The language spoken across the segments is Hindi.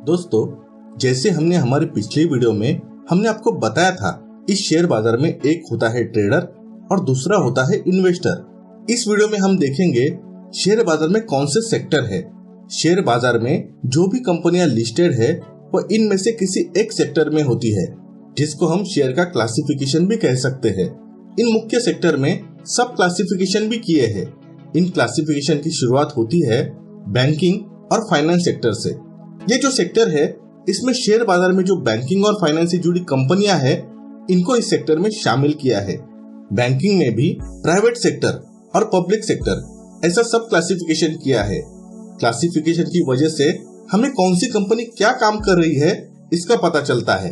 दोस्तों, जैसे हमने हमारे पिछले वीडियो में हमने आपको बताया था, इस शेयर बाजार में एक होता है ट्रेडर और दूसरा होता है इन्वेस्टर। इस वीडियो में हम देखेंगे शेयर बाजार में कौन से सेक्टर है। शेयर बाजार में जो भी कंपनियां लिस्टेड है वह इनमें से किसी एक सेक्टर में होती है, जिसको हम शेयर का क्लासिफिकेशन भी कह सकते हैं। इन मुख्य सेक्टर में सब क्लासिफिकेशन भी किए हैं। इन क्लासिफिकेशन की शुरुआत होती है बैंकिंग और फाइनेंस सेक्टर से। ये जो सेक्टर है, इसमें शेयर बाजार में जो बैंकिंग और फाइनेंस से जुड़ी कंपनियां हैं, इनको इस सेक्टर में शामिल किया है। बैंकिंग में भी प्राइवेट सेक्टर और पब्लिक सेक्टर ऐसा सब क्लासिफिकेशन किया है। क्लासिफिकेशन की वजह से हमें कौन सी कंपनी क्या काम कर रही है इसका पता चलता है।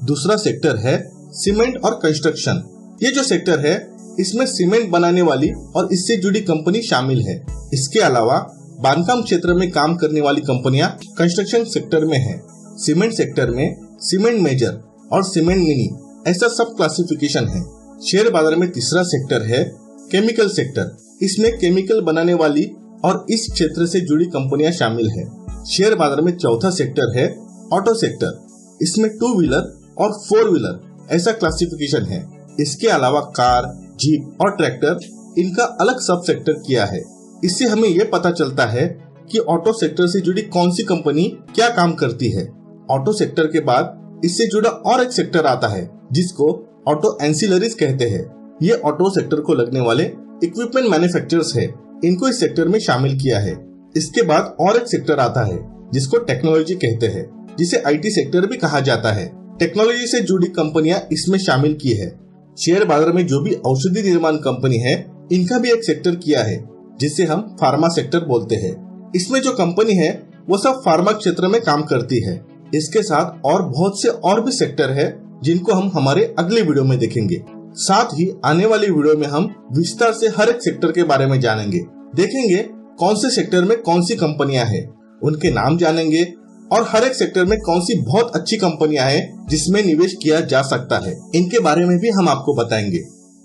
दूसरा सेक्टर है सीमेंट और कंस्ट्रक्शन। ये जो सेक्टर है, इसमें सीमेंट बनाने वाली और इससे जुड़ी कंपनी शामिल है। इसके अलावा बांधकाम क्षेत्र में काम करने वाली कंपनियां कंस्ट्रक्शन सेक्टर में है। सीमेंट सेक्टर में सीमेंट मेजर और सीमेंट मिनी ऐसा सब क्लासिफिकेशन है। शेयर बाजार में तीसरा सेक्टर है केमिकल सेक्टर। इसमें केमिकल बनाने वाली और इस क्षेत्र से जुड़ी कंपनियां शामिल है। शेयर बाजार में चौथा सेक्टर है ऑटो सेक्टर। इसमें 2 व्हीलर और 4 व्हीलर ऐसा क्लासिफिकेशन है। इसके अलावा कार, जीप और ट्रैक्टर, इनका अलग सब सेक्टर किया है। इससे हमें यह पता चलता है कि ऑटो सेक्टर से जुड़ी कौन सी कंपनी क्या काम करती है। ऑटो सेक्टर के बाद इससे जुड़ा और एक सेक्टर आता है, जिसको ऑटो एंसिलरीज कहते हैं। ये ऑटो सेक्टर को लगने वाले इक्विपमेंट मैन्युफैक्चरर्स है, इनको इस सेक्टर में शामिल किया है। इसके बाद और एक सेक्टर आता है जिसको टेक्नोलॉजी कहते हैं, जिसे IT सेक्टर भी कहा जाता है। टेक्नोलॉजी से जुड़ी कंपनियां इसमें शामिल की है। शेयर बाजार में जो भी औषधि निर्माण कंपनी है, इनका भी एक सेक्टर किया है, जिसे हम फार्मा सेक्टर बोलते हैं। इसमें जो कंपनी है वो सब फार्मा क्षेत्र में काम करती है। इसके साथ और बहुत से और भी सेक्टर है, जिनको हम हमारे अगले वीडियो में देखेंगे। साथ ही आने वाली वीडियो में हम विस्तार से हर एक सेक्टर के बारे में जानेंगे। देखेंगे कौन से सेक्टर में कौन सी कंपनियां हैं, उनके नाम जानेंगे और हर एक सेक्टर में कौन सी बहुत अच्छी कंपनियां हैं जिसमें निवेश किया जा सकता है, इनके बारे में भी हम आपको बताएंगे।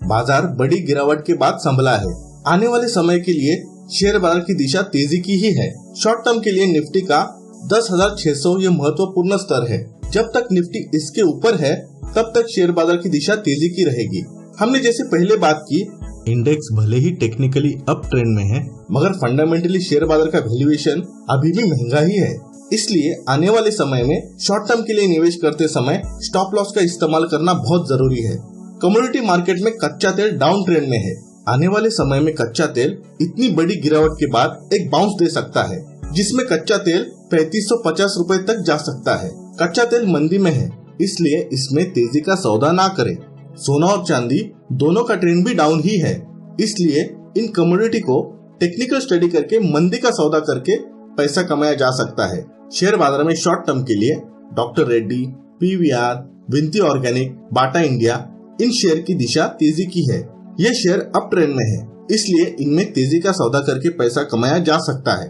बाजार बड़ी गिरावट के बाद संभला है। आने वाले समय के लिए शेयर बाजार की दिशा तेजी की ही है। शॉर्ट टर्म के लिए निफ्टी का 10,600 ये महत्वपूर्ण स्तर है। जब तक निफ्टी इसके ऊपर है, तब तक शेयर बाजार की दिशा तेजी की रहेगी। हमने जैसे पहले बात की, इंडेक्स भले ही टेक्निकली अप ट्रेंड में है, मगर फंडामेंटली शेयर बाजार का वैल्यूएशन अभी भी महंगा ही है। इसलिए आने वाले समय में शॉर्ट टर्म के लिए निवेश करते समय स्टॉप लॉस का इस्तेमाल करना बहुत जरूरी है। कमोडिटी मार्केट में कच्चा तेल डाउन ट्रेंड में है। आने वाले समय में कच्चा तेल इतनी बड़ी गिरावट के बाद एक बाउंस दे सकता है, जिसमें कच्चा तेल 3550 रुपए तक जा सकता है। कच्चा तेल मंदी में है, इसलिए इसमें तेजी का सौदा ना करें। सोना और चांदी दोनों का ट्रेंड भी डाउन ही है, इसलिए इन कमोडिटी को टेक्निकल स्टडी करके मंदी का सौदा करके पैसा कमाया जा सकता है। शेयर बाजार में शॉर्ट टर्म के लिए डॉक्टर रेड्डी, PVR, विनती ऑर्गेनिक, बाटा इंडिया, इन शेयर की दिशा तेजी की है। ये शेयर अप ट्रेंड में है, इसलिए इनमें तेजी का सौदा करके पैसा कमाया जा सकता है।